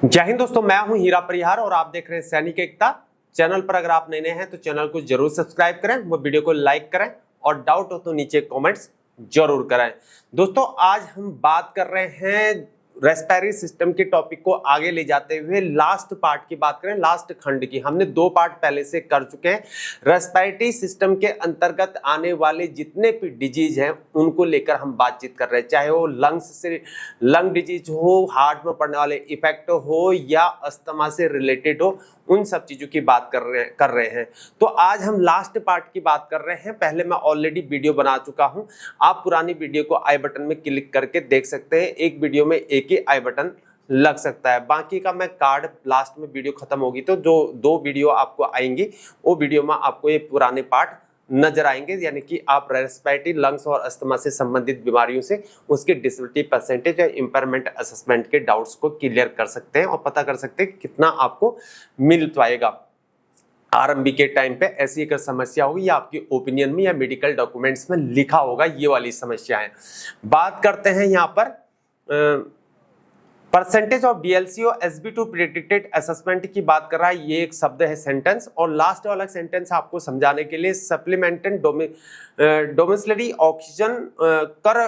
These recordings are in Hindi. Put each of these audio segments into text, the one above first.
जय हिंद दोस्तों, मैं हूं हीरा परिहार और आप देख रहे हैं सैनिक एकता चैनल पर। अगर आप नए हैं तो चैनल को जरूर सब्सक्राइब करें, वो वीडियो को लाइक करें और डाउट हो तो नीचे कमेंट्स जरूर करें। दोस्तों आज हम बात कर रहे हैं रेस्पिरेटरी सिस्टम के टॉपिक को आगे ले जाते हुए लास्ट पार्ट की बात करें, लास्ट खंड की। हमने 2 पार्ट पहले से कर चुके हैं। रेस्पिरेटरी सिस्टम के अंतर्गत आने वाले जितने भी डिजीज हैं उनको लेकर हम बातचीत कर रहे हैं, चाहे वो लंग्स से लंग डिजीज हो, हार्ट में पड़ने वाले इफेक्ट हो या अस्थमा से रिलेटेड हो, उन सब चीजों की बात कर रहे हैं। तो आज हम लास्ट पार्ट की बात कर रहे हैं। पहले मैं ऑलरेडी वीडियो बना चुका हूं, आप पुरानी वीडियो को आई बटन में क्लिक करके देख सकते हैं। एक वीडियो में एक ही आई बटन लग सकता है, बाकी का मैं कार्ड लास्ट में वीडियो खत्म होगी तो जो 2 वीडियो आपको आएंगी वो वीडियो में आपको ये पुराने पार्ट नजर आएंगे, यानी कि आप रेस्पिरेटरी, लंग्स और अस्थमा से संबंधित बीमारियों से उसके डिसेबिलिटी परसेंटेज या इंपेयरमेंट असेसमेंट के डाउट्स को क्लियर कर सकते हैं और पता कर सकते हैं कि कितना आपको मिल पाएगा। आरएमबी के टाइम पे ऐसी एक समस्या होगी या आपकी ओपिनियन में या मेडिकल डॉक्यूमेंट्स में लिखा होगा ये वाली समस्या है। बात करते हैं यहाँ पर percentage of DLCO SB2 predicted assessment की बात कर रहा है। ये एक शब्द है सेंटेंस, और लास्ट वाला सेंटेंस आपको समझाने के लिए सप्लीमेंटेड डोमिसलरी ऑक्सीजन कर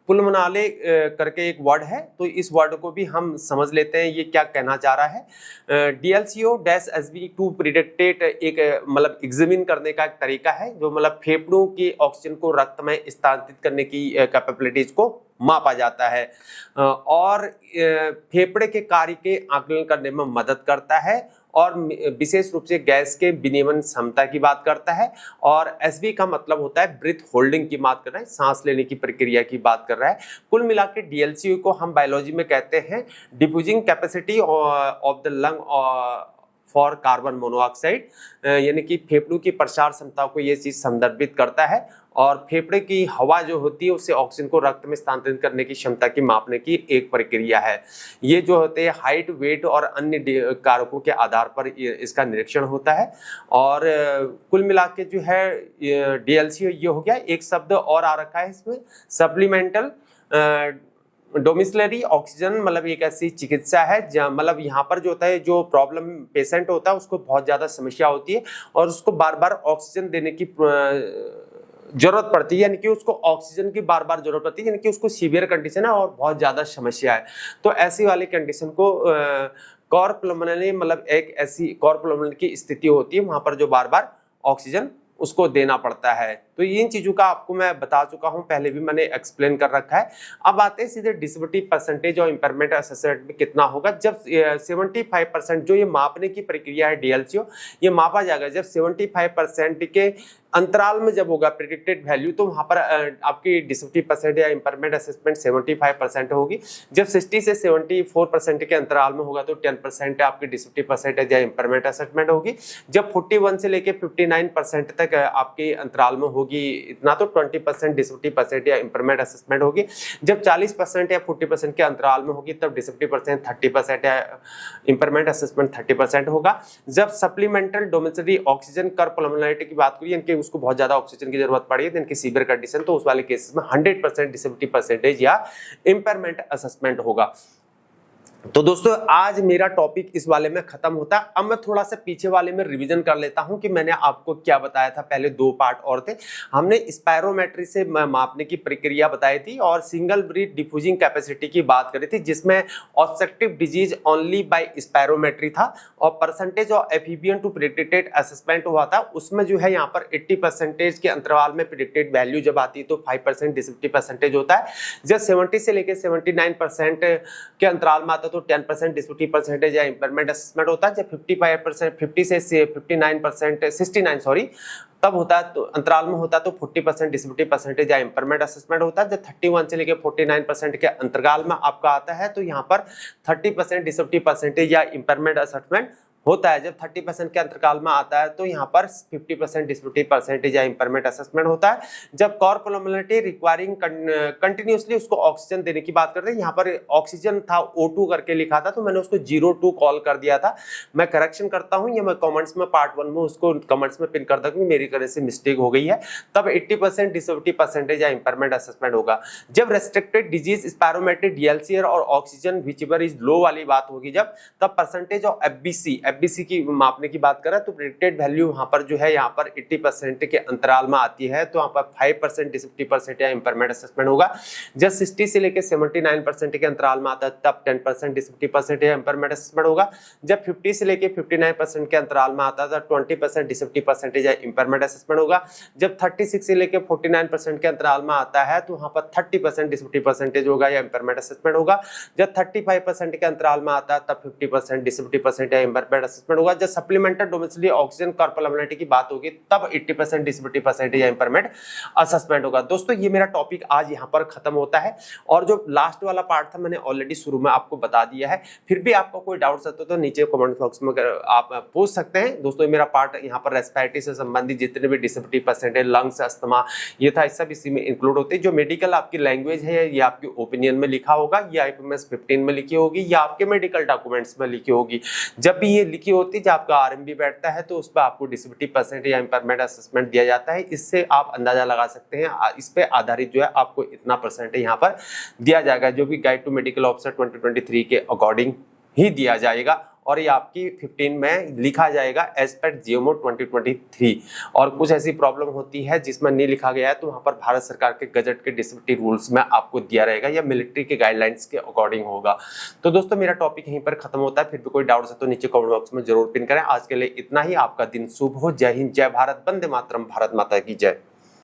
पुलमनाले करके एक वर्ड है, तो इस वर्ड को भी हम समझ लेते हैं ये क्या कहना चाह रहा है। डीएलसीओ डैश SB2 प्रेडिक्टेड एक मतलब एग्जामिन करने का एक तरीका है, जो मतलब फेफड़ों की ऑक्सीजन को रक्त में स्थानांतरित करने की कैपेबिलिटीज को मापा जाता है और फेफड़े के कार्य के आकलन करने में मदद करता है और विशेष रूप से गैस के विनियमन क्षमता की बात करता है। और एसबी का मतलब होता है ब्रीथ होल्डिंग की बात कर रहा है, सांस लेने की प्रक्रिया की बात कर रहा है। कुल मिलाकर डीएलसीओ को हम बायोलॉजी में कहते हैं diffusing capacity of the lung for carbon monoxide, यानी कि फेफड़ों की प्रसार क्षमता को ये चीज संदर्भित करता है और फेफड़े की हवा जो होती है उससे ऑक्सीजन को रक्त में स्थानांतरित करने की क्षमता की मापने की एक प्रक्रिया है। ये जो होते हैं हाइट, वेट और अन्य कारकों के आधार पर इसका निरीक्षण होता है। और कुल मिला के जो है डीएलसीओ ये हो गया। एक शब्द और आ रखा है इसमें, सप्लीमेंटल डोमिसलरी ऑक्सीजन, मतलब एक ऐसी चिकित्सा है मतलब यहाँ पर जो होता है, जो प्रॉब्लम पेशेंट होता है उसको बहुत ज़्यादा समस्या होती है और उसको बार बार ऑक्सीजन देने की जरूरत पड़ती है, यानी कि उसको ऑक्सीजन की बार बार जरूरत पड़ती है, यानी कि उसको सीवियर कंडीशन है और बहुत ज़्यादा समस्या है। तो ऐसी वाली कंडीशन को कॉर पुल्मोनरी, मतलब एक ऐसी कॉर पुल्मोनरी की स्थिति होती है वहाँ पर जो बार बार ऑक्सीजन उसको देना पड़ता है। तो इन चीजों का आपको मैं बता चुका हूं, पहले भी मैंने एक्सप्लेन कर रखा है। अब आते हैं सीधे डिसेबिलिटी परसेंटेज और इंपेयरमेंट असेसमेंट में कितना होगा। जब 75% जो ये मापने की प्रक्रिया है डीएलसीओ, ये मापा जाएगा जब 75% के अंतराल में जब होगा प्रेडिक्टेड वैल्यू, तो वहां पर आपकी डिसेबिलिटी परसेंट या इंपेयरमेंट असेसमेंट 75% होगी। जब 60 से 74% के अंतराल में होगा तो 10% आपकी डिसेबिलिटी परसेंटेज या इंपेयरमेंट असेसमेंट होगी। जब 41 से लेके 59% तक आपके अंतराल में होगी इतना, तो 20% डिसेबिलिटी परसेंट या इंपेयरमेंट असेसमेंट होगी। जब 40% या 40% के अंतराल में होगी तब डिसेबिलिटी परसेंट 30% या इंपेयरमेंट असेसमेंट 30% होगा। जब सप्लीमेंटल डोमिसलरी ऑक्सीजन कर पुल्मोनरिटी की बात करिए, इनके उसको बहुत ज्यादा ऑक्सीजन की जरूरत पड़ी है, इनकी सीवियर कंडीशन, तो उस वाले केसेस में 100% डिसेबिलिटी परसेंटेज या इंपेयरमेंट असेसमेंट होगा। तो दोस्तों आज मेरा टॉपिक इस वाले में खत्म होता है। अब मैं थोड़ा सा पीछे वाले में रिवीजन कर लेता हूं कि मैंने आपको क्या बताया था। पहले 2 पार्ट और थे। हमने स्पायरोमेट्री से मापने की प्रक्रिया बताई थी और सिंगल ब्रीथ डिफ्यूजिंग कैपेसिटी की बात करी थी, जिसमें obstructive disease only by spirometry था और परसेंटेज ऑफ एफिबियन टू प्रेडिक्टेड असेसमेंट हुआ था। उसमें जो है यहाँ पर 80% के अंतराल में प्रेडिक्टेड वैल्यू जब आती है तो 5% डिसेबिलिटी परसेंटेज होता है। जब 70 से लेकर 79% के अंतराल में आता तो 10% डिसेबिलिटी परसेंटेज या इंपेयरमेंट असेसमेंट होता है। जब 55% 50 से 59% 69 सॉरी तब होता है, तो अंतराल में होता है तो 40% डिसेबिलिटी परसेंटेज या इंपेयरमेंट असेसमेंट होता है। जब 31 से लेकर 49% के अंतराल में आपका आता है तो यहाँ पर 30% डिसेबिलिटी परसेंटेज या इंपेयरमेंट असेसमेंट होता है, जब 30% के अंतराल में आता है तो यहाँ पर 50% डिस्बिलिटी परसेंटेज या इम्पेयरमेंट असेसमेंट होता है। जब कोर पल्मोनैलिटी रिक्वायरिंग कंटिन्यूसली उसको ऑक्सीजन देने की बात करते हैं, यहाँ पर ऑक्सीजन था O2 करके लिखा था तो मैंने उसको 02 कॉल कर दिया था। मैं करेक्शन करता हूँ या मैं कमेंट्स में पार्ट 1 में उसको कमेंट्स में पिन करता हूँ कि मेरी तरह से मिस्टेक हो गई है, तब 80% डिसेबिलिटी परसेंटेज या इम्पेयरमेंट असेसमेंट होगा। जब रेस्ट्रिक्टेड डिजीज स्पायरोमेट्री डीएलसीआर और ऑक्सीजन व्हिचएवर इज लो वाली बात होगी जब, तब परसेंटेज ऑफ एफबीसी की मापने की बात करें तो प्रेडिक्टेड वैल्यू वहां पर जो है यहाँ पर 80% के अंतराल में आती है, तो वहां पर 5% डिसेबिलिटी परसेंट या इम्पेयरमेंट असेसमेंट होगा। जब 60 से लेकर 79% के अंतराल में आता है तब 10% डिसेबिलिटी परसेंट या इम्पेयरमेंट असेसमेंट होगा। जब 50 से लेकर 59% के अंतराल में आता है तब 20% डिसेबिलिटी परसेंटेज या इम्पेयरमेंट असेसमेंट होगा। जब 36 से लेकर 49% के अंतराल में आता है तो वहां पर 30% डिसेबिलिटी परसेंटेज होगा या इम्पेयरमेंट असेसमेंट होगा। जब 35% के अंतराल में आता है तब 50% डिसेबिलिटी परसेंट या इम्पेयरमेंट असेसमेंट होगा। जब सप्लीमेंटेड डोमेस्टिकली ऑक्सीजन कोर पल्मोनैलिटी की बात होगी तब 80% डिसेबिलिटी परसेंटेज या इम्पेयरमेंट असेसमेंट होगा। दोस्तों ये मेरा टॉपिक आज यहाँ पर खत्म होता है, और जो लास्ट वाला पार्ट था मैंने ऑलरेडी शुरू में आपको बता दिया है। फिर भी आपको कोई डाउट्स होते तो नीचे कमेंट बॉक्स में आप पूछ सकते हैं। दोस्तों ये मेरा पार्ट यहाँ पर रेस्पिरेटरी से संबंधित जितने भी डिसेबिलिटी परसेंटेज, लंग्स, अस्थमा, ये था, सब इसी में इंक्लूड होते हैं। जो मेडिकल आपकी लैंग्वेज है ये आपकी ओपिनियन में लिखा होगा, ये IPMS 15 में लिखी होगी या आपके मेडिकल डॉक्यूमेंट्स में लिखी होगी। जब भी ये लिखी होती है, जब आपका RMB बैठता है तो उस पर आपको डिसेबिलिटी परसेंट या इम्पेयरमेंट असेसमेंट दिया जाता है। इससे आप अंदाजा लगा सकते हैं, इस पे आधारित जो है आपको इतना परसेंट यहाँ पर दिया जाएगा, जो भी गाइड टू मेडिकल ऑफिसर 2023 के अकॉर्डिंग ही दिया जाएगा। और ये आपकी 15 में लिखा जाएगा एज पर GMO 2023। और कुछ ऐसी प्रॉब्लम होती है जिसमें नहीं लिखा गया है तो वहां पर भारत सरकार के गजट के डिसेबिलिटी रूल्स में आपको दिया रहेगा या मिलिट्री के गाइडलाइंस के अकॉर्डिंग होगा। तो दोस्तों मेरा टॉपिक यहीं पर खत्म होता है। फिर भी कोई डाउट्स है तो नीचे कमेंट बॉक्स में जरूर पिन करें। आज के लिए इतना ही। आपका दिन शुभ हो। जय हिंद, जय भारत, वंदे मातरम, भारत माता की जय।